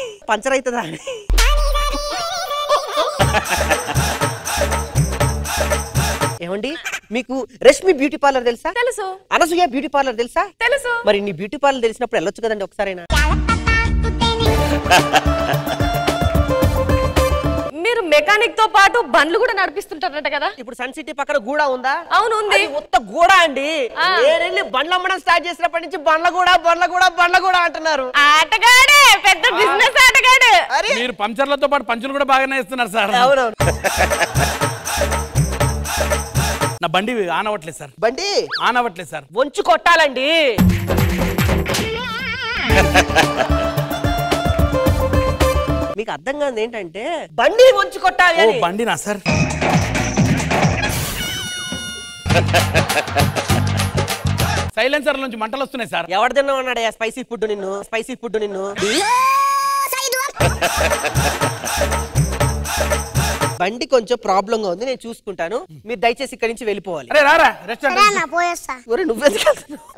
ఏమండి మీకు రష్మి బ్యూటీ పార్లర్ తెలుసా? తెలుసు. అనసూయ బ్యూటీ పార్లర్ తెలుసా? తెలుసు. మరి నీ బ్యూటీ పార్లర్ తెలిసినప్పుడు వెళ్ళొచ్చు కదండి ఒకసారైనా. మీరు మెకానిక్ తో పాటు బండ్లు కూడా నడిపిస్తుంటారట కదా? ఇప్పుడు సన్ సిటీ పక్కన గూడ ఉందా? అవును ఉంది. మొత్తం గూడ అండి. నేను బండ్లు అమ్మడం స్టార్ట్ చేసినప్పటి నుంచి బండ్ల కూడా అంటున్నారు. ఆటగాడే, పెద్ద బిజినెస్ ఆటగాడు. మీరు పంచర్లతో పాటు పంచులు కూడా బాగానే ఇస్తున్నారు సార్. అవునవును. నా బండి ఆన్ అవ్వట్లేదు సార్. బండి ఆన్ అవ్వట్లేదు సార్. వంచు కొట్టాలండి. మీకు అర్థం కాదు ఏంటంటే బండి వంచు కొట్టాలి అని. బండినా సార్? సైలెన్సర్ నుంచి మంటలు వస్తున్నాయి సార్. ఎవరు తిన్నావు అన్నాడు స్పైసీ ఫుడ్ నిన్ను, స్పైసీ ఫుడ్ నిన్ను. బండి కొంచెం ప్రాబ్లం గా ఉంది, నేను చూసుకుంటాను. మీరు దయచేసి ఇక్కడి నుంచి వెళ్ళిపోవాలి.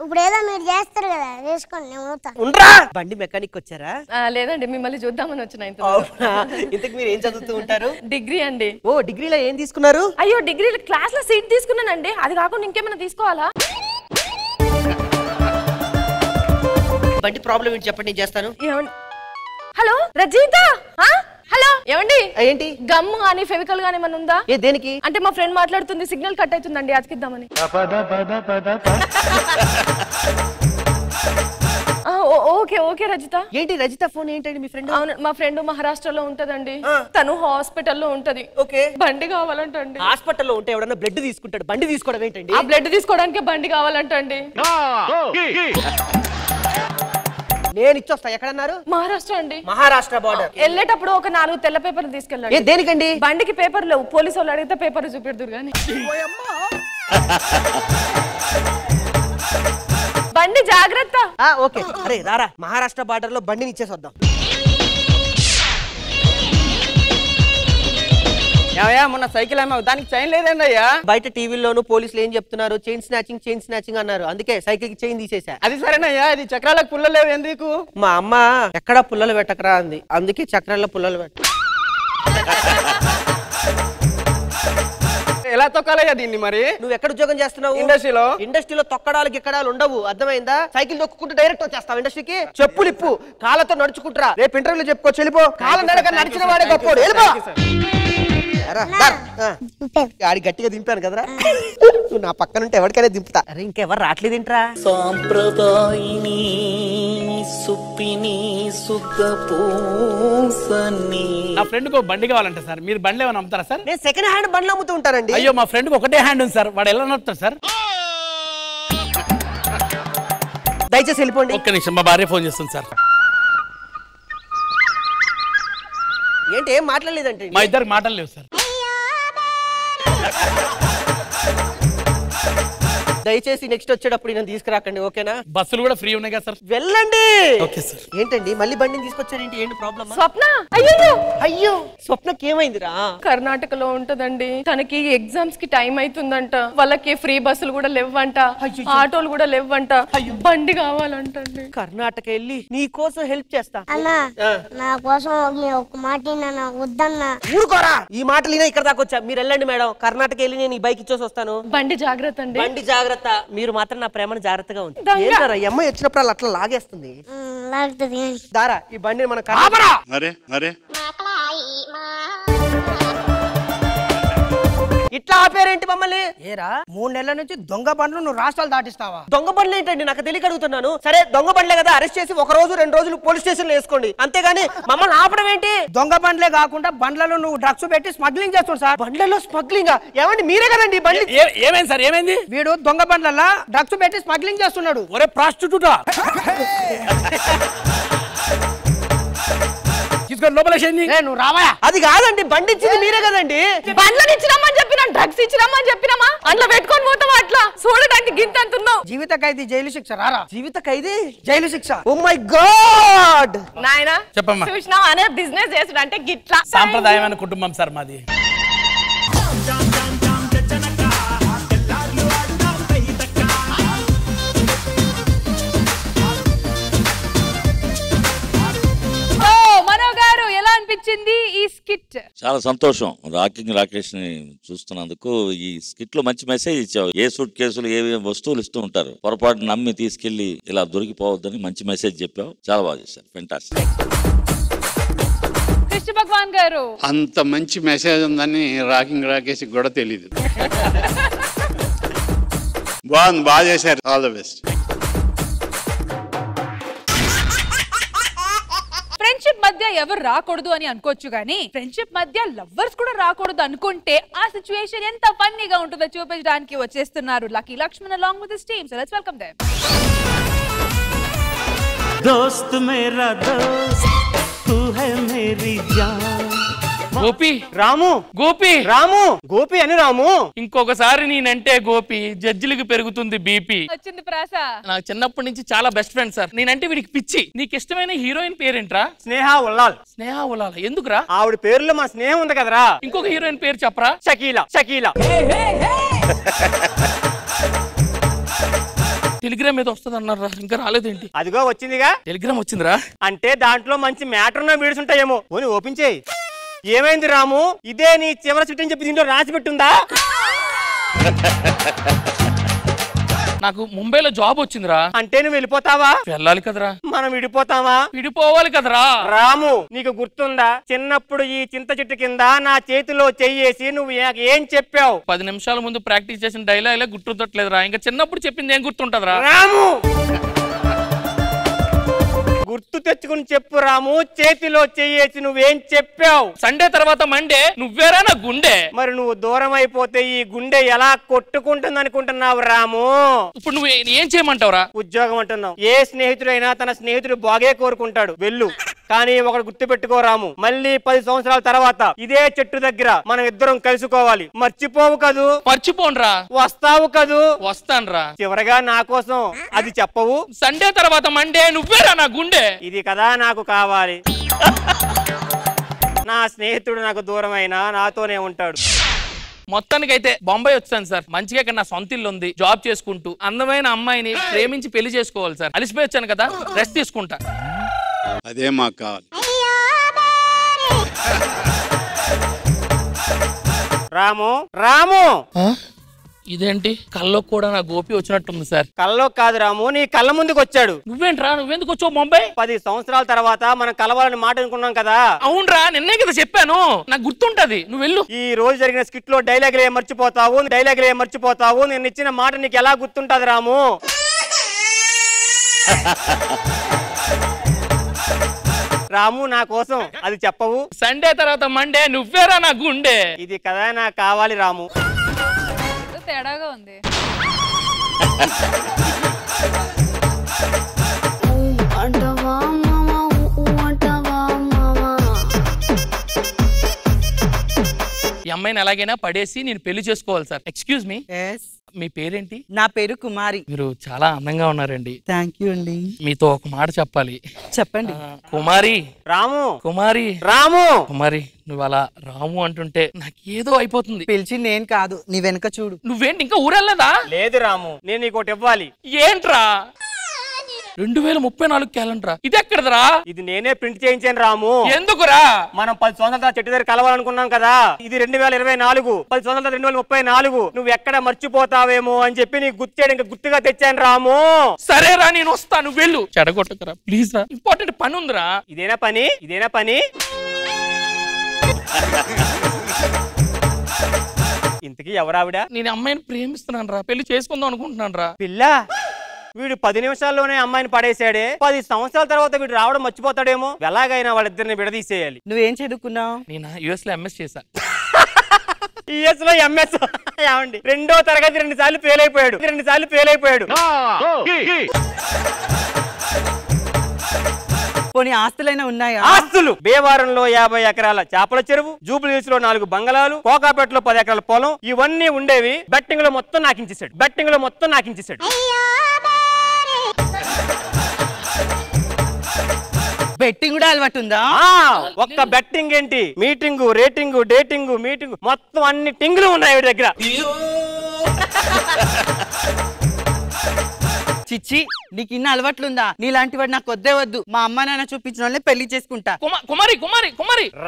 ఇప్పుడు ఏదో మీరు చేస్తారు కదా, చేసుకోండి. ఉండరా బండి మెకానిక్ వచ్చారా? లేదండి, మిమ్మల్ని చూద్దామని వచ్చిన. ఇంతకు మీరు ఏం చదువుతూ ఉంటారు? డిగ్రీ అండి. ఓ డిగ్రీలో ఏం తీసుకున్నారు? అయ్యో డిగ్రీ క్లాస్ లో సీట్ తీసుకున్నానండి. అది కాకుండా ఇంకేమైనా తీసుకోవాలా? బండి ప్రాబ్లం ఏంటి చెప్పండి, నేను చేస్తాను. హలో రజిత, హలో ఏమండి? ఏంటి గమ్ గానీ ఫెవికల్ గానీ ఏమన్నా ఉందా? ఏ దేనికి? అంటే మా ఫ్రెండ్ మాట్లాడుతుంది, సిగ్నల్ కట్ అవుతుందండి, అతికిద్దామని. Okay okay Rajitha. ఏంటి రజిత ఫోన్ ఏంటండి మీ ఫ్రెండ్? అవును మా ఫ్రెండ్ మహారాష్ట్రలో ఉంటదండి. తను హాస్పిటల్లో ఉంటది. ఓకే బండి కావాలంటండి. హాస్పిటల్లో ఉంటే ఎవడన్నా బ్లడ్ తీసుకుంటాడు, బండి తీసుకోవడం ఏంటండి? ఆ బ్లడ్ తీసుకోవడానికి బండి కావాలంటండి. నేను ఇచ్చొస్తా. ఎక్కడన్నారు? మహారాష్ట్ర అండి. మహారాష్ట్ర బార్డర్. వెళ్ళేటప్పుడు ఒక 4 తెల్ల పేపర్లు తీసుకెళ్ళండి. దేనికండి? బండికి పేపర్ లేవు, పోలీసు వాళ్ళు అడిగితే పేపర్ చూపెడుతురు కానీ. బండి జాగ్రత్త. ఓకే అరే రారా, మహారాష్ట్ర బార్డర్ లో బండిని ఇచ్చేసొద్దాం. మొన్న సైకిల్ అమ్మావు, దానికి చైన్ లేదండి అయ్యా. బయట టీవీలోను పోలీసులు ఏం చెప్తున్నారు, చైన్ స్నాచింగ్ అన్నారు. అందుకే సైకిల్ కి చైన్ తీసేసా. అది సరేనయ్యా, అది చక్రాలకు పుల్లలు లేవు ఎందుకు? మా అమ్మ ఎక్కడా పుల్లలు పెట్టకరా అంది, అందుకే చక్రాల్లో పుల్లలు పెట్ట. ఎలా తొక్కాలయ్యా దీన్ని మరి? నువ్వు ఎక్కడ ఉద్యోగం చేస్తున్నావు? ఇండస్ట్రీలో. ఇండస్ట్రీలో తొక్కడాలు గిక్కడాలు ఉండవు, అర్థమైందా? సైకిల్ తొక్కుంటూ డైరెక్ట్ వచ్చేస్తావు ఇండస్ట్రీకి. చెప్పులు ఇప్పు, కాళ్ళతో నడుచుకుంటారా. రేపు ఇంటర్వ్యూలో చెప్పుకోవచ్చు, వెళ్ళిపో. కాళ్ళ నడక నడిచిన వాడే గొప్పోడు, వెళ్ళిపో. ఆడి గట్టిగా దింపాను కదరా, నువ్వు నా పక్కనుంటే ఎవరికైనా దింపుతా. అరే ఇంకెవరు రావట్లేదేంట్రా? సాంప్రదాయిని సుప్పిని సుఖపూసని. నా ఫ్రెండ్ కు బండి కావాలంటే సార్, మీరు బండ్లు ఏమైనా అమ్ముతారా సార్? నేను సెకండ్ హ్యాండ్ బండ్లు అమ్ముతూ ఉంటానండి. అయ్యో మా ఫ్రెండ్ కు ఒకటే హ్యాండ్ ఉంది సార్, వాడు ఎలా నడుపుతారు సార్? దయచేసి వెళ్ళిపోండి. ఒక్క నిమిషం, మా భార్య ఫోన్ చేస్తుంది సార్. ఏంటి ఏం మాట్లాడలేదంటే? మా ఇద్దరికి మాటలు లేవు సార్. దయచేసి నెక్స్ట్ వచ్చేటప్పుడు నేను తీసుకురాకండి, ఓకేనా? బస్సులు కూడా ఫ్రీ ఉన్నాయి కదా సార్, వెళ్ళండి. Okay sir. ఏంటండి మళ్ళీ బండిని తీసుకొచ్చారేంటి, ఏంటి ప్రాబ్లం? స్వప్న అయ్యో అయ్యో స్వప్నకి ఏమైందిరా? కర్ణాటకలో ఉంటదండి, తనకి ఎగ్జామ్స్ కి టైం అవుతుందంట, వాళ్ళకి ఫ్రీ బస్సులు కూడా లేవంట, ఆటోలు కూడా లేవంట, బండి కావాలంటండి. కర్ణాటక వెళ్ళి నీ కోసం హెల్ప్ చేస్తా. అన్నా నా కోసం ఒక మాట వద్దన్నా. ఊరుకోరా, ఈ మాటలు ఇక్కడ దాకా వచ్చా. మీరు వెళ్ళండి మేడం, కర్ణాటక వెళ్ళి నేను ఈ బైక్ ఇచ్చేసి వస్తాను. బండి జాగ్రత్త అండి. బండి జాగ్రత్త. మీరు మాత్రం నా ప్రేమను జాగ్రత్తగా ఉంది. ఏంటారా ఈ అమ్మాయి వచ్చినప్పుడు అలా అట్లా లాగేస్తుంది. దారా ఈ బండిని మన ఇట్లా ఆపేరేంటి మమ్మల్ని? ఏరా 3 నెలల నుంచి దొంగ బండ్లు నువ్వు రాష్ట్రాలు దాటిస్తావా? దొంగ బండ్లు ఏంటండి, నాకు తెలియక అడుగుతున్నాను. సరే దొంగ బండ్లే కదా, అరెస్ట్ చేసి 1 రోజు 2 రోజులు పోలీస్ స్టేషన్ లో వేసుకోండి, అంతేగాని మమ్మల్ని ఆపడం ఏంటి? దొంగ బండ్లే కాకుండా బండ్లలో నువ్వు డ్రగ్స్ పెట్టి స్మగ్లింగ్ చేస్తాడు సార్. బండ్లలో స్మగ్లింగ్? ఏమండి మీరే కదండి బండి. ఏమైంది సార్, ఏమైంది? వీడు దొంగ బండ్లలో డ్రగ్స్ పెట్టి స్మగ్లింగ్ చేస్తున్నాడు. ఒరే ప్రాస్టిట్యూటా, తీసుకొని లోపలేసేయండి. నువ్వు రావా? అది కాదండి, బండి ఇచ్చింది మీరే కదండి. బండ్లను ఇచ్చినామని చెప్పినా, డ్రగ్స్ ఇచ్చినామని చెప్పినామా? అందులో పెట్టుకొని పోతావా? అట్లా చూడడానికి గింత అంటున్నావు. జీవిత ఖైదీ జైలు శిక్ష. రారా జీవిత ఖైదీ జైలు శిక్ష. Oh my god. నాయనా చెప్పమ్మా. చూసినావా అనే బిజినెస్ చేసుడు అంటే గిట్లా. సాంప్రదాయమైన కుటుంబం సార్ మాది. ఈ స్కిట్? చాలా సంతోషం. రాకింగ్ రాకేష్ ని చూస్తున్నందుకు. ఈ స్కిట్ లో మంచి మెసేజ్ ఇచ్చావు. ఏ సూట్ కేసులు ఏ వస్తువులు ఇస్తూ ఉంటారు, పొరపాటు నమ్మి తీసుకెళ్లి ఇలా దొరికిపోవద్దని మంచి మెసేజ్ చెప్పావు. చాలా బాగా చేశారు, ఫెంటాస్టిక్. కృష్ణ భగవాన్ గారు, అంత మంచి మెసేజ్ ఉందని రాకింగ్ రాకేష్ కూడా తెలీదు. బాగుంది, బాగా చేశారు. All the best. ఫ్రెండ్షిప్ మధ్య ఎవరు రాకూడదు అని అనుకోవచ్చు గానీ ఫ్రెండ్షిప్ మధ్య లవ్వర్స్ కూడా రాకూడదు అనుకుంటే ఆ సిచ్యువేషన్ ఎంత ఫన్నీగా ఉంటుందో చూపించడానికి వచ్చేస్తున్నారు Lucky Lakshman along with his team. So let's welcome them. दोस्त मेरा दोस्त तू है मेरी जान. గోపి రాము గోపి రాము గోపి అని రాము ఇంకొకసారి నేనంటే గోపి జడ్జిలకు పెరుగుతుంది బీపీ. వచ్చింది ప్రాస. నాకు చిన్నప్పటి నుంచి చాలా బెస్ట్ ఫ్రెండ్ సార్. నేనంటే వీడికి పిచ్చి. నీకు ఇష్టమైన హీరోయిన్ పేరేంట్రా? స్నేహ ఉల్లాల్. స్నేహ ఉల్లాల్ ఎందుకురా? ఆవిడ పేరులో మా స్నేహం ఉంది కదరా. ఇంకొక హీరోయిన్ పేరు చెప్పరా? షకీలా. షకీలా టెలిగ్రామ్ ఏదో వస్తుంది అన్నారా, ఇంకా రాలేదేంటి? అదిగో వచ్చిందిగా. టెలిగ్రామ్ వచ్చిందిరా. అంటే దాంట్లో మంచి మ్యాటర్ ఉన్న వీడియోస్ ఉంటాయేమో. పోనీ ఓపెన్ చేయి. ఏమైంది రాము? ఇదే నీ చివరి చుట్టూ అని చెప్పి దీంట్లో రాసి పెట్టుందా? నాకు ముంబైలో జాబ్ వచ్చిందిరా. అంటే నువ్వు వెళ్ళిపోతావా? వెళ్ళాలి కదరా. మనం విడిపోతావా? విడిపోవాలి కదరా. రాము నీకు గుర్తుందా చిన్నప్పుడు ఈ చింత చెట్టు కింద నా చేతిలో చెయ్యేసి నువ్వు ఏం చెప్పావు? 10 నిమిషాల ముందు ప్రాక్టీస్ చేసిన డైలాగ్ గుర్తుంటట్లేదురా. ఇంకా చిన్నప్పుడు చెప్పింది ఏం గుర్తుంటదిరా? రాము గుర్తు తెచ్చుకుని చెప్పు రాము. చేతిలో చెయ్యేసి నువ్వేం చెప్పావు? సండే తర్వాత మండే నువ్వేరా నా గుండె. మరి నువ్వు దూరం అయిపోతే ఈ గుండె ఎలా కొట్టుకుంటుంది అనుకుంటున్నావు రాము? ఇప్పుడు నువ్వు ఏం చేయమంటావురా? ఉద్యోగం అంటున్నావు. ఏ స్నేహితుడైనా తన స్నేహితుడు బాగే కోరుకుంటాడు, వెళ్ళు. కానీ ఒకటి గుర్తు పెట్టుకో రాము, మళ్ళీ 10 సంవత్సరాల తర్వాత ఇదే చెట్టు దగ్గర మనం ఇద్దరం కలుసుకోవాలి. మర్చిపోవు కదూ? మర్చిపోన్రా. వస్తావు కదూ? వస్తాన్రా. చివరగా నా కోసం అది చెప్పవు? సండే తర్వాత మండే నువ్వేరా నా గుండె. ఇది కదా నాకు కావాలి. నా స్నేహితుడు నాకు దూరమైనా నాతోనే ఉంటాడు. మొత్తానికైతే బొంబాయి వచ్చాను సార్. మంచిగా ఇక్కడ నా సొంత ఇల్లు ఉంది. జాబ్ చేసుకుంటూ అందమైన అమ్మాయిని ప్రేమించి పెళ్లి చేసుకోవాలి సార్. అలిసిపోయి వచ్చాను కదా, రెస్ట్ తీసుకుంటా. అదే మాకు కావాలి. రాము రాము ఇదేంటి కల్లో కూడా నా గోపి వచ్చినట్టుంది సార్. కల్లో కాదు రాము, నీ కళ్ళ ముందుకు వచ్చాడు. నువ్వేంట్రా? నువ్వెందుకు వచ్చావు ముంబై? 10 సంవత్సరాల తర్వాత మనం కలవాలని మాట అనుకున్నాం కదా. అవునరా, నిన్నే కదా చెప్పాను. నాకు గుర్తుంటది. నువ్వు వెళ్ళు. ఈ రోజు జరిగిన స్కిట్ లో డైలాగులు మర్చిపోతావు. నేను ఇచ్చిన మాట నీకు ఎలా గుర్తుంటది రాము? రాము నా కోసం అది చెప్పవు? సండే తర్వాత మండే నువ్వేరా నా గుండె. ఇది కదా నాకు కావాలి రాము. తేడాగా ఉంది. ఈ అమ్మాయిని ఎలాగైనా పడేసి నేను పెళ్లి చేసుకోవాలి సార్. ఎక్స్క్యూజ్ మీ, మీ పేరేంటి? నా పేరు కుమారి. మీరు చాలా అందంగా ఉన్నారండి. థ్యాంక్ యూ అండి. మీతో ఒక మాట చెప్పాలి. చెప్పండి. కుమారి. రాము. కుమారి. రాము. కుమారి, నువ్వు అలా రాము అంటుంటే నాకు ఏదో అయిపోతుంది. పిలిచి నేను కాదు, నీ వెనక చూడు. నువ్వేంటి ఇంకా ఊరెళ్ళదా? లేదు రాము, నేను నీకోటి ఇవ్వాలి. ఏంట్రా? 2034 క్యాలెండరా? ఇది ఎక్కడదరా? ఇది నేనే ప్రింట్ చేయించాను రాము. ఎందుకురా? మనం 10 సంవత్సరాల చెట్టు దగ్గర కలవాలనుకున్నాం కదా. ఇది 2024. 10 సంవత్సరాల 2034. నువ్వు ఎక్కడ మర్చిపోతావేమో అని చెప్పి నీకు గుర్తు చేయడం గుర్తుగా తెచ్చాను రాము. సరేరా, నేను వస్తాను. వెళ్ళు. చెడగొట్టకరా ప్లీజ్ రా, ఇంపార్టెంట్ పని ఉందిరా. ఇదేనా పని? ఇంతకీ ఎవరావిడ? నేను అమ్మాయిని ప్రేమిస్తున్నాను రా, పెళ్లి చేసుకుందాం అనుకుంటున్నాను రా. పిల్ల, వీడు 10 నిమిషాల్లోనే అమ్మాయిని పడేశాడే. 10 సంవత్సరాల తర్వాత వీడు రావడం మర్చిపోతాడేమో. ఎలాగైనా వాళ్ళిద్దరిని విడదీసేయాలి. నువ్వేం చదువుకున్నావు? నేను US లో MS చేశా. US లో MS ఏమండి? 2వ తరగతి 2 సార్లు ఫెయిల్ అయిపోయాడు. కొన్ని ఆస్తులైనా ఉన్నాయా? ఆస్తులు భీమవరంలో 50 ఎకరాల చేపల చెరువు, జూబ్లీ హిల్స్ లో 4 బంగళాలు, కోకాపేటలో 10 ఎకరాల పొలం, ఇవన్నీ ఉండేవి. బెట్టింగ్ లో మొత్తం నాకించేశాడు. బెట్టింగ్ కూడా అలవాటు ఉందా? ఒక్క బెట్టింగ్ ఏంటి, మీటింగ్, రేటింగ్, డేటింగ్, మీటింగ్, మొత్తం అన్ని టింగులు ఉన్నాయి వీడి దగ్గర. చిచ్చి, నీకు ఇన్న అలవాట్లుందా? నీలాంటి వాడు నాకు వద్దే వద్దు. మా అమ్మ నాన్న చూపించిన వాళ్ళని పెళ్లి చేసుకుంటా. కుమారి.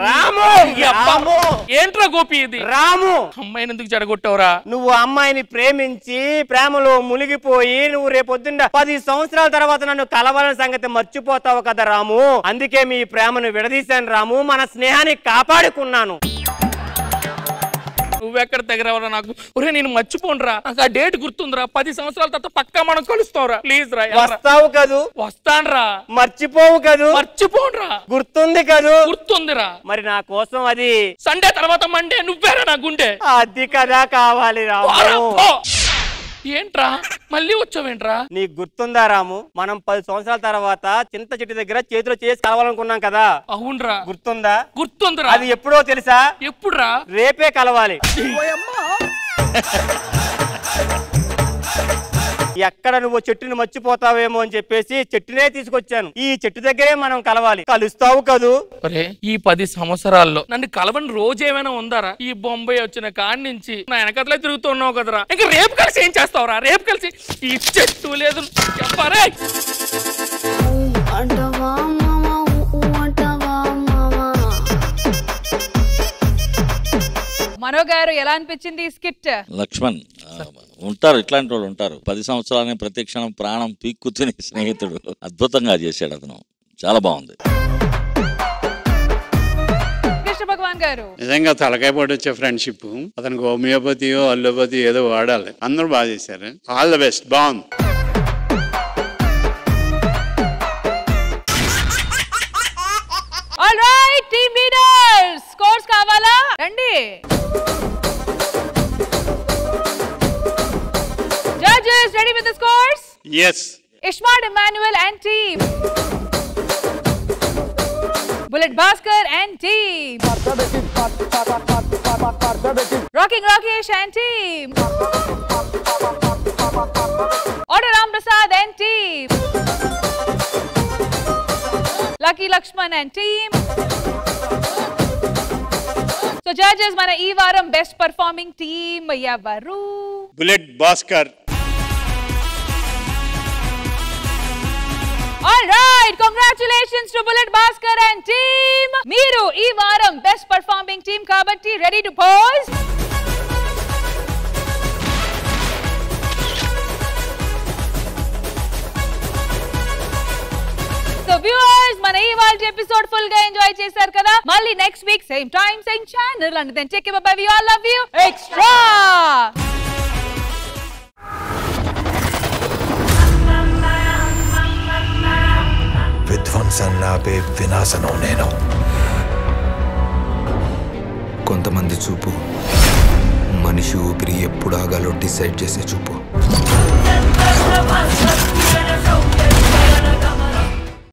రాము. ఏంట్రా గోపి ఇది? రాము, అమ్మాయిని ఎందుకు చెడగొట్టావురా? నువ్వు అమ్మాయిని ప్రేమించి ప్రేమలో మునిగిపోయి నువ్వు రేపొద్దున 10 సంవత్సరాల తర్వాత నన్ను కలవాలని సంగతి మర్చిపోతావు కదా రాము. అందుకే మీ ప్రేమను విడదీశాను రాము. మన స్నేహాన్ని కాపాడుకున్నాను. నువ్వెక్కడ దగ్గరవరా నాకు. ఒరే నేను మర్చిపోనురా, నాకు ఆ డేట్ గుర్తుందిరా. 10 సంవత్సరాల తర్వాత పక్కా మనం కలుస్తావురా. ప్లీజ్ రా. వస్తావు కదూ? వస్తాన్రా. మర్చిపోవు కదూ? మర్చిపోనురా. గుర్తుంది కదూ? గుర్తుందిరా. మరి నా కోసం అది సండే తర్వాత మండే నువ్వేరా నా గుండె. అది కదా కావాలి రాము. ఏంట్రా మళ్ళీ వచ్చావేంట్రా? నీకు గుర్తుందా రాము, మనం 10 సంవత్సరాల తర్వాత చింత చెట్టు దగ్గర చేతిలో చేసి కలవాలనుకున్నాం కదా? అవునరా. గుర్తుందా? గుర్తుందిరా. అది ఎప్పుడో తెలుసా? ఎప్పుడురా? రేపే కలవాలి. ఎక్కడ నువ్వు చెట్టుని మర్చిపోతావేమో అని చెప్పేసి చెట్టునే తీసుకొచ్చాను. ఈ చెట్టు దగ్గరే మనం కలవాలి. కలుస్తావు కదూ? ఈ 10 సంవత్సరాల్లో నన్ను కలవని రోజు ఏమైనా ఉందారా? ఈ బొంబాయి వచ్చిన కాడి నుంచి నా వెనకట్లే తిరుగుతున్నావు కదరా. ఇంకా రేపు కలిసి ఏం చేస్తావురా? రేపు కలిసి ఈ చెట్టు లేదు చెప్పారే. మనో గారు ఎలా అనిపించింది ఈ స్కిట్? లక్ష్మణ్ ఉంటారు, ఇట్లాంటి వాళ్ళు ఉంటారు. 10 సంవత్సరాలని ప్రతి క్షణం ప్రాణం పీక్కు తినే స్నేహితుడు అద్భుతంగా చేశాడు అతను. చాలా బాగుంది. కృష్ణ భగవాన్ గారు నిజంగా తలకాయ పడి వచ్చే ఫ్రెండ్షిప్. అతనికి హోమియోపతియో అల్లోపతి ఏదో వాడాలి. అందరూ బాగా చేశారు. All the best. బాగుంది. All right team leaders, scores కావాలా? రండి. Judges, ready with the scores? Yes. Ishmael Emmanuel and team. Bullet Bhaskar and team. Rocking Rakesh and team. Order Ram Prasad and team. Lucky Lakshman and team. So judges, mana ee varam best performing team yavaru? Bullet Bhaskar. All right, congratulations to Bullet Bhaskar and team. Meeru ee varam best performing team kabatti ready to pose. So viewers, mana ee valti episode full ga enjoy chesaru kada. Malli next week same time same channel and then take care. Bye. We all love you. Extra. విధ్వంసన్నాపే వినాశనం నేను. కొంతమంది చూపు మనిషి ఊపిరి ఎప్పుడు ఆగాలో decide చేసే చూపు.